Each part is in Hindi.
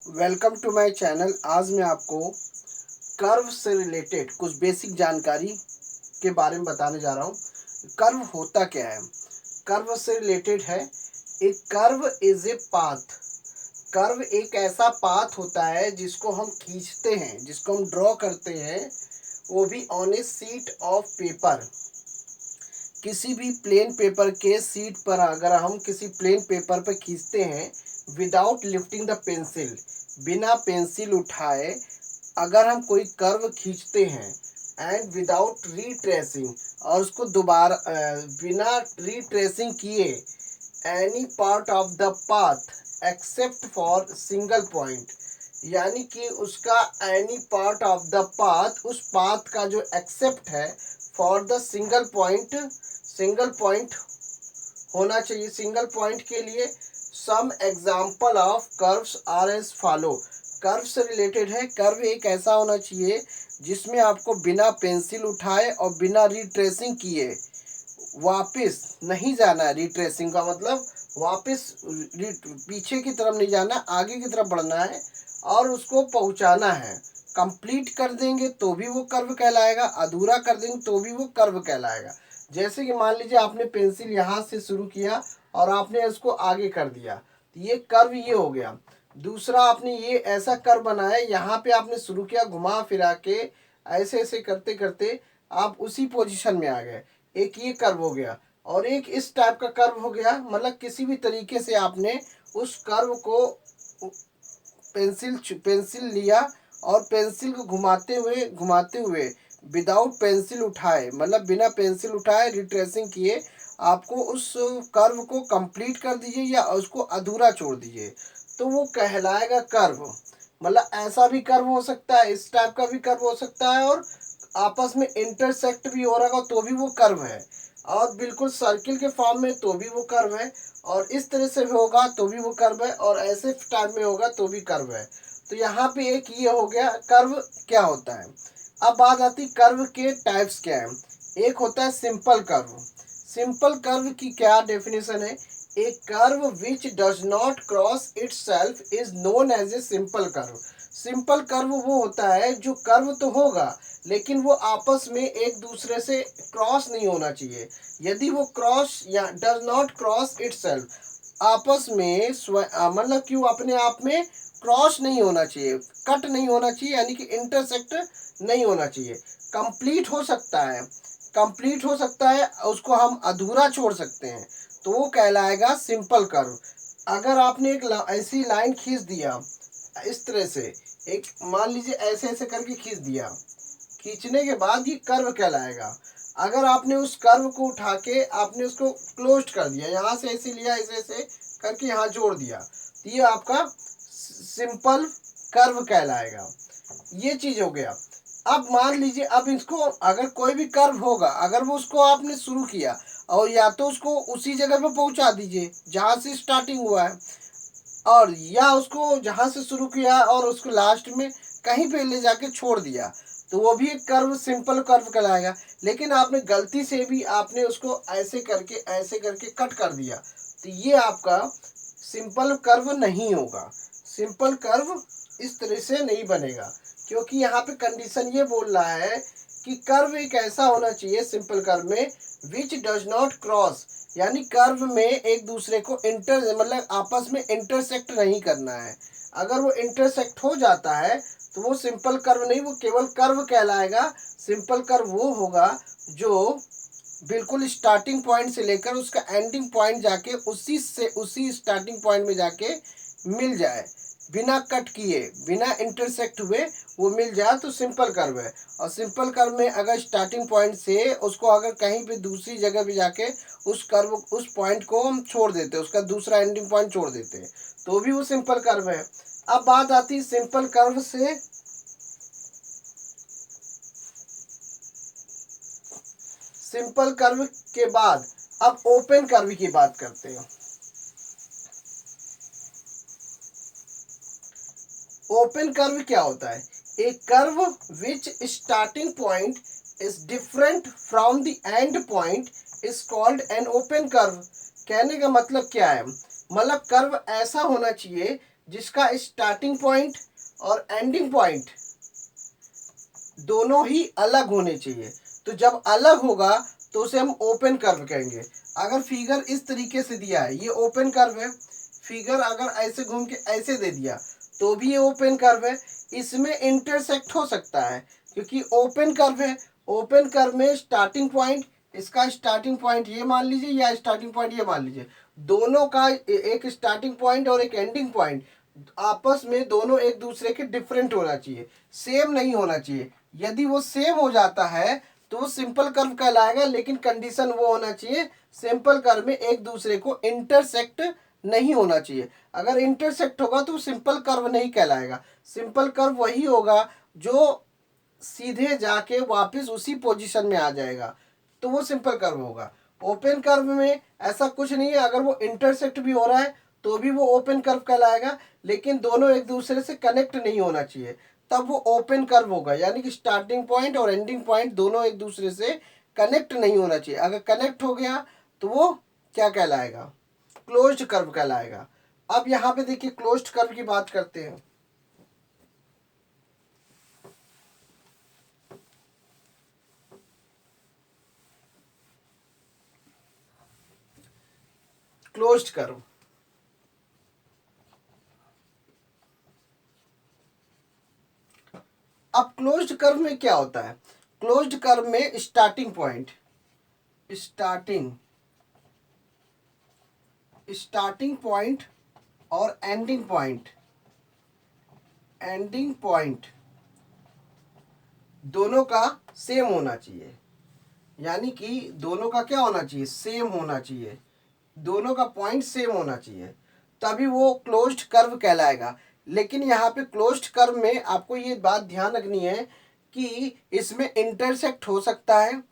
Welcome to my channel. आज मैं आपको कर्व से रिलेटेड कुछ बेसिक जानकारी के बारे में बताने जा रहा हूँ। कर्व होता क्या है? कर्व से रिलेटेड है। एक curve is a path. Curve एक ऐसा पाथ होता है जिसको हम खींचते हैं, जिसको हम ड्रॉ करते हैं, वो भी on a sheet of paper. किसी भी प्लेन पेपर के शीट पर अगर हम किसी प्लेन पेपर पर खींचते हैं विदाउट लिफ्टिंग द पेंसिल, बिना पेंसिल उठाए अगर हम कोई कर्व खींचते हैं एंड विदाउट रीट्रेसिंग, और उसको दोबारा बिना रीट्रेसिंग किए any part of the path except for single point, यानी कि उसका any part of the path, उस पाथ का जो एक्सेप्ट है फॉर द सिंगल पॉइंट होना चाहिए। सिंगल पॉइंट के लिए some example of curves are as follow. Curve से रिलेटेड है। कर्व एक ऐसा होना चाहिए जिसमें आपको बिना पेंसिल उठाए और बिना रिट्रेसिंग किए वापस नहीं जाना है। रिट्रेसिंग का मतलब वापस पीछे की तरफ नहीं जाना, आगे की तरफ बढ़ना है और उसको पहुंचाना है। कंप्लीट कर देंगे तो भी वो कर्व कहलाएगा, अधूरा कर देंगे तो भी वो कर्व कहलाएगा। जैसे कि मान लीजिए आपने पेंसिल यहाँ से शुरू किया और आपने इसको आगे कर दिया, तो ये कर्व ये हो गया। दूसरा आपने ये ऐसा कर्व बनाया, यहाँ पे आपने शुरू किया, घुमा फिरा के ऐसे ऐसे करते करते आप उसी पोजीशन में आ गए। एक ये कर्व हो गया और एक इस टाइप का कर्व हो गया। मतलब किसी भी तरीके से आपने उस कर्व को पेंसिल लिया और पेंसिल को घुमाते हुए विदाउट पेंसिल उठाए, मतलब बिना पेंसिल उठाए रिट्रेसिंग किए आपको उस कर्व को कंप्लीट कर दीजिए या उसको अधूरा छोड़ दीजिए, तो वो कहलाएगा कर्व। मतलब ऐसा भी कर्व हो सकता है, इस टाइप का भी कर्व हो सकता है, और आपस में इंटरसेक्ट भी हो रहा हो तो भी वो कर्व है, और बिल्कुल सर्किल के फॉर्म में तो भी वो कर्व है, और इस तरह से भी होगा तो भी वो कर्व है, और ऐसे टाइप में होगा तो भी कर्व है। तो यहाँ पे एक ये हो गया कर्व क्या होता है। अब बात आती कर्व के टाइप्स क्या है। एक होता है सिंपल कर्व। सिंपल कर्व की क्या डेफिनेशन है? A curve which does not cross itself is known as a simple curve. Simple curve वो होता है जो कर्व तो होगा लेकिन वो आपस में एक दूसरे से क्रॉस नहीं होना चाहिए। यदि वो क्रॉस या डज नॉट क्रॉस इटसेल्फ, आपस में मतलब कि वो अपने आप में क्रॉस नहीं होना चाहिए, कट नहीं होना चाहिए, यानी कि इंटरसेक्ट नहीं होना चाहिए। कंप्लीट हो सकता है, कंप्लीट हो सकता है, उसको हम अधूरा छोड़ सकते हैं, तो वो कहलाएगा सिंपल कर्व। अगर आपने एक ऐसी लाइन खींच दिया इस तरह से, एक मान लीजिए ऐसे ऐसे करके खींच दिया, खींचने के बाद ये कर्व कहलाएगा। अगर आपने उस कर्व को उठा के आपने उसको क्लोज कर दिया, यहाँ से ऐसे लिया, ऐसे ऐसे करके यहाँ जोड़ दिया, तो ये आपका सिंपल कर्व कहलाएगा। ये चीज हो गया। अब मान लीजिए, अब इसको अगर कोई भी कर्व होगा, अगर वो उसको आपने शुरू किया और या तो उसको उसी जगह पे पहुंचा दीजिए जहां से स्टार्टिंग हुआ है, और या उसको जहां से शुरू किया और उसको लास्ट में कहीं पे ले जाके छोड़ दिया, तो वो भी एक कर्व सिंपल कर्व कहलाएगा। लेकिन आपने गलती से भी आपने उसको ऐसे करके कट कर दिया, तो ये आपका सिंपल कर्व नहीं होगा। सिंपल कर्व इस तरह से नहीं बनेगा, क्योंकि यहाँ पे कंडीशन ये बोल रहा है कि कर्व एक ऐसा होना चाहिए सिंपल कर्व में विच डज नॉट क्रॉस, यानी कर्व में एक दूसरे को मतलब आपस में इंटरसेक्ट नहीं करना है। अगर वो इंटरसेक्ट हो जाता है तो वो सिंपल कर्व नहीं, वो केवल कर्व कहलाएगा। सिंपल कर्व वो होगा जो बिल्कुल स्टार्टिंग पॉइंट से लेकर उसका एंडिंग पॉइंट जाके उसी स्टार्टिंग पॉइंट में जाके मिल जाए, बिना कट किए, बिना इंटरसेक्ट हुए वो मिल जाए, तो सिंपल कर्व है। और सिंपल कर्व में अगर स्टार्टिंग पॉइंट से उसको अगर कहीं पे दूसरी जगह भी जाके उस पॉइंट को हम छोड़ देते, उसका दूसरा एंडिंग पॉइंट छोड़ देते, तो भी वो सिंपल कर्व है। अब बात आती है सिंपल कर्व से सिंपल कर्व के बाद अब ओपन कर्व की बात करते हैं। ओपन कर्व क्या होता है? A curve which starting point is different from the end point is called an open curve. कहने का मतलब क्या है? मतलब कर्व ऐसा होना चाहिए जिसका स्टार्टिंग पॉइंट और एंडिंग पॉइंट दोनों ही अलग होने चाहिए। तो जब अलग होगा तो उसे हम ओपन कर्व कहेंगे। अगर फिगर इस तरीके से दिया है, ये ओपन कर्व है। फिगर अगर ऐसे घूम के ऐसे दे दिया तो भी ये ओपन कर्व है। इसमें इंटरसेक्ट हो सकता है क्योंकि ओपन कर्व है। ओपन कर्व में स्टार्टिंग पॉइंट, इसका स्टार्टिंग पॉइंट ये मान लीजिए या स्टार्टिंग पॉइंट ये मान लीजिए, दोनों का एक स्टार्टिंग पॉइंट और एक एंडिंग पॉइंट आपस में दोनों एक दूसरे के डिफरेंट होना चाहिए, सेम नहीं होना चाहिए। यदि वो सेम हो जाता है तो वो सिंपल कर्व कहलाएगा, लेकिन कंडीशन वो होना चाहिए सिंपल कर्व में एक दूसरे को इंटरसेक्ट नहीं होना चाहिए। अगर इंटरसेक्ट होगा तो सिंपल कर्व नहीं कहलाएगा। सिंपल कर्व वही होगा जो सीधे जाके वापस उसी पोजीशन में आ जाएगा, तो वो सिंपल कर्व होगा। ओपन कर्व में ऐसा कुछ नहीं है, अगर वो इंटरसेक्ट भी हो रहा है तो भी वो ओपन कर्व कहलाएगा, लेकिन दोनों एक दूसरे से कनेक्ट नहीं होना चाहिए, तब वो ओपन कर्व होगा। यानी कि स्टार्टिंग पॉइंट और एंडिंग पॉइंट दोनों एक दूसरे से कनेक्ट नहीं होना चाहिए। अगर कनेक्ट हो गया तो वो क्या कहलाएगा? क्लोज्ड कर्व कहलाएगा। अब यहाँ पे देखिए क्लोज्ड कर्व की बात करते हैं। क्लोज्ड कर्व, अब क्लोज्ड कर्व में क्या होता है? क्लोज्ड कर्व में स्टार्टिंग पॉइंट, स्टार्टिंग पॉइंट और एंडिंग पॉइंट दोनों का सेम होना चाहिए। यानी कि दोनों का क्या होना चाहिए? सेम होना चाहिए। दोनों का पॉइंट सेम होना चाहिए, तभी वो क्लोज्ड कर्व कहलाएगा। लेकिन यहाँ पे क्लोज्ड कर्व में आपको ये बात ध्यान रखनी है कि इसमें इंटरसेक्ट हो सकता है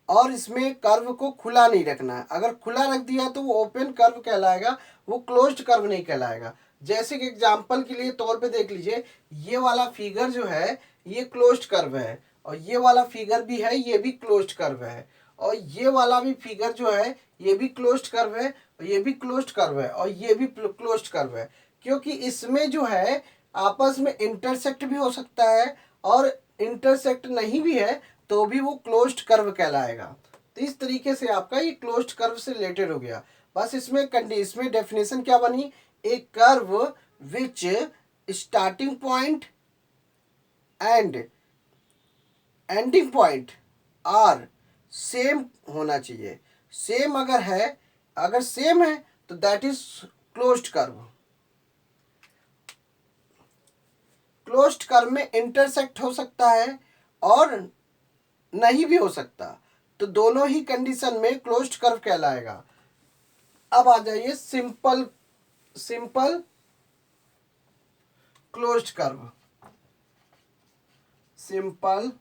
और इसमें कर्व को खुला नहीं रखना है। अगर खुला रख दिया तो वो ओपन कर्व कहलाएगा, वो क्लोज्ड कर्व नहीं कहलाएगा। जैसे कि एग्जाम्पल के लिए तौर पे देख लीजिए, ये वाला फिगर जो है ये क्लोज्ड कर्व है, और ये वाला फिगर भी है, ये भी क्लोज्ड कर्व है, और ये वाला भी फिगर जो है ये भी क्लोज्ड कर्व है, और ये भी क्लोज्ड कर्व है, और ये भी क्लोज्ड कर्व है। क्योंकि इसमें जो है आपस में इंटरसेक्ट भी हो सकता है और इंटरसेक्ट नहीं भी है तो भी वो क्लोज्ड कर्व कहलाएगा। तो इस तरीके से आपका ये क्लोज्ड कर्व से रिलेटेड हो गया। बस इसमें डेफिनेशन क्या बनी? एक curve which starting point and ending point are same होना चाहिए। सेम अगर है, अगर सेम है तो that is closed curve. Closed curve में इंटरसेक्ट हो सकता है और नहीं भी हो सकता, तो दोनों ही कंडीशन में क्लोज्ड कर्व कहलाएगा। अब आ जाइए simple closed curve. Simple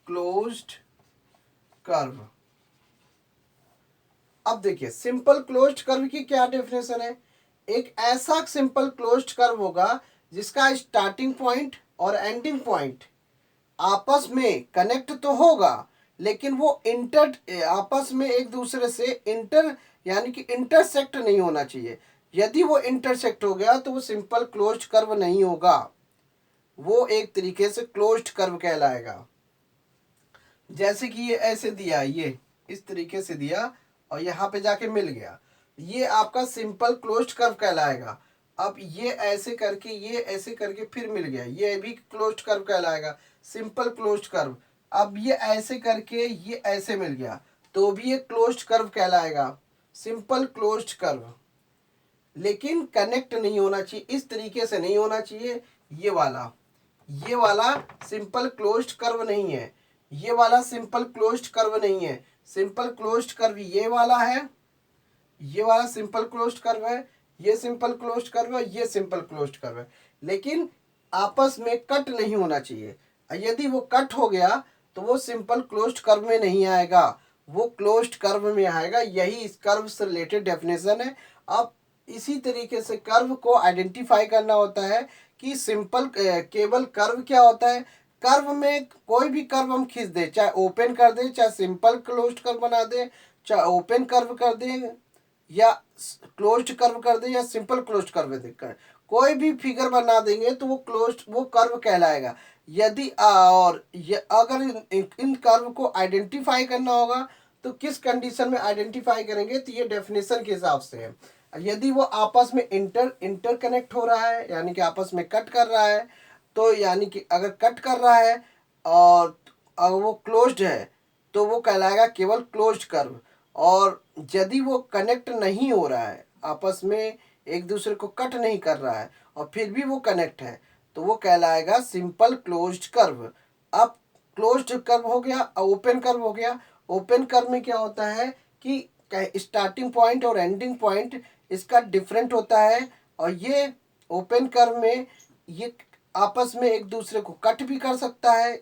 closed curve. अब देखिए सिंपल क्लोज्ड कर्व की क्या डेफिनेशन है? एक ऐसा सिंपल क्लोज्ड कर्व होगा जिसका स्टार्टिंग पॉइंट और एंडिंग पॉइंट आपस में कनेक्ट तो होगा, लेकिन वो आपस में एक दूसरे से यानी कि इंटरसेक्ट नहीं होना चाहिए। यदि वो इंटरसेक्ट हो गया तो वो सिंपल क्लोज्ड कर्व नहीं होगा, वो एक तरीके से क्लोज्ड कर्व कहलाएगा। जैसे कि ये ऐसे दिया, ये इस तरीके से दिया और यहाँ पे जाके मिल गया, ये आपका सिंपल क्लोज्ड कर्व कहलाएगा। अब ये ऐसे करके फिर मिल गया, ये भी क्लोज्ड कर्व कहलाएगा, सिंपल क्लोज्ड कर्व। अब ये ऐसे करके ये ऐसे मिल गया तो भी ये क्लोज्ड कर्व कहलाएगा, सिंपल क्लोज्ड कर्व। लेकिन कनेक्ट नहीं होना चाहिए, इस तरीके से नहीं होना चाहिए। ये वाला सिंपल क्लोज्ड कर्व नहीं है, ये वाला सिंपल क्लोज्ड कर्व नहीं है। सिंपल क्लोज्ड कर्व ये वाला है, ये वाला सिंपल क्लोज्ड कर्व है, ये सिंपल क्लोज्ड कर्व है, ये सिंपल क्लोज्ड कर्व है। लेकिन आपस में कट नहीं होना चाहिए। यदि वो कट हो गया तो वो सिंपल क्लोज्ड कर्व में नहीं आएगा, वो क्लोज्ड कर्व में आएगा। यही इस कर्व से रिलेटेड डेफिनेशन है। अब इसी तरीके से कर्व को आइडेंटिफाई करना होता है कि सिंपल केवल कर्व क्या होता है। कर्व में कोई भी कर्व हम खींच दें, चाहे ओपन कर दें, चाहे सिंपल क्लोज्ड कर्व बना दें, चाहे ओपन कर्व कर दें या क्लोज्ड कर्व कर दें या सिंपल क्लोज्ड कर्व कर, कोई भी फिगर बना देंगे तो वो क्लोज्ड वो कर्व कहलाएगा। यदि और अगर इन कर्व को आइडेंटिफाई करना होगा तो किस कंडीशन में आइडेंटिफाई करेंगे, तो ये डेफिनेशन के हिसाब से है। यदि वो आपस में इंटरकनेक्ट हो रहा है, यानी कि आपस में कट कर रहा है, तो यानी कि अगर कट कर रहा है और अगर वो क्लोज्ड है तो वो कहलाएगा केवल क्लोज्ड कर्व। और यदि वो कनेक्ट नहीं हो रहा है, आपस में एक दूसरे को कट नहीं कर रहा है और फिर भी वो कनेक्ट है, तो वो कहलाएगा सिंपल क्लोज्ड कर्व। अब क्लोज्ड कर्व हो गया, ओपन कर्व हो गया। ओपन कर्व में क्या होता है कि स्टार्टिंग पॉइंट और एंडिंग पॉइंट इसका डिफरेंट होता है, और ये ओपन कर्व में ये आपस में एक दूसरे को कट भी कर सकता है,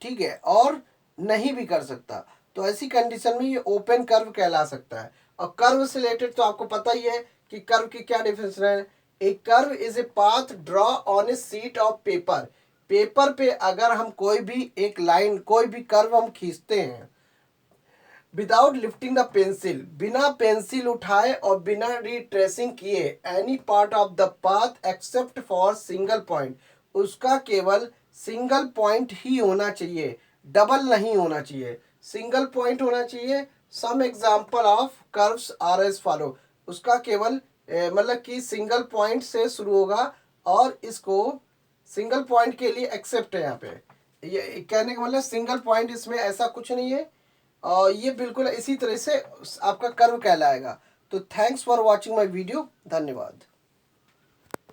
ठीक है, और नहीं भी कर सकता। तो ऐसी कंडीशन में ये ओपन कर्व कहला सकता है। और कर्व से रिलेटेड तो आपको पता ही है कि कर्व की क्या डिफिनेशन है। A curve is a path draw on a sheet of paper. Paper पे अगर हम कोई भी एक लाइन, कोई भी कर्व हम खींचते हैं विदाउट लिफ्टिंग द पेंसिल, बिना पेंसिल उठाए और बिना रिट्रेसिंग किए, any part of the path except for single point, उसका केवल सिंगल पॉइंट ही होना चाहिए, डबल नहीं होना चाहिए, सिंगल पॉइंट होना चाहिए। Some example of curves are as follow, उसका केवल मतलब कि सिंगल पॉइंट से शुरू होगा, और इसको सिंगल पॉइंट के लिए एक्सेप्ट है यहाँ पे। ये कहने का मतलब सिंगल पॉइंट, इसमें ऐसा कुछ नहीं है, और ये बिल्कुल इसी तरह से आपका कर्व कहलाएगा। तो thanks for watching my video, धन्यवाद।